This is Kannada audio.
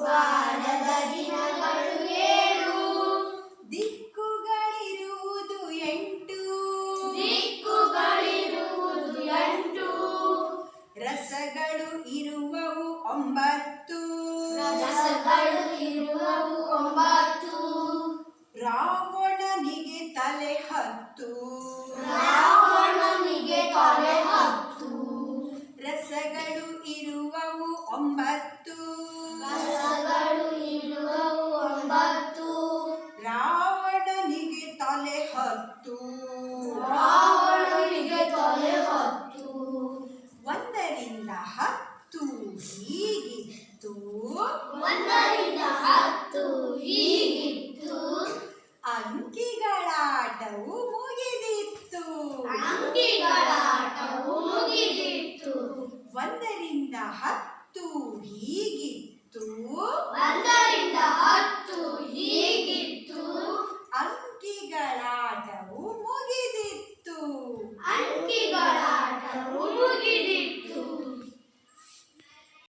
ವಾರದ ದಿನಗಳು 7 ದಿಕ್ಕುಗಳಿರುವುದು 8 ದಿಕ್ಕುಗಳಿರುವುದು 8 ರಸಗಳು ಇರುವವು 9 ರಸಗಳು ಇರುವವು 9 ರಾವಣನಿಗೆ ತಲೆ 10 ರಾವಣನಿಗೆ ತಲೆ 10 ರಸಗಳು ಇರುವವು 9 ರಸಗಳು ಇರುವವು 9 ರಾವಣನಿಗೆ ತಲೆ 10 ರಾವಣನಿಗೆ ತಲೆ 10 1ರಿಂದ 10 ಹೀಗಿತ್ತು 1ರಿಂದ 10 ಹೀಗಿತ್ತು ಅಂಕಿಗಳಾಟವು ಮುಗಿದಿತ್ತು ಅಂಕಿಗಳ ಆಟವು ಮುಗಿದಿತ್ತು 1ರಿಂದ 10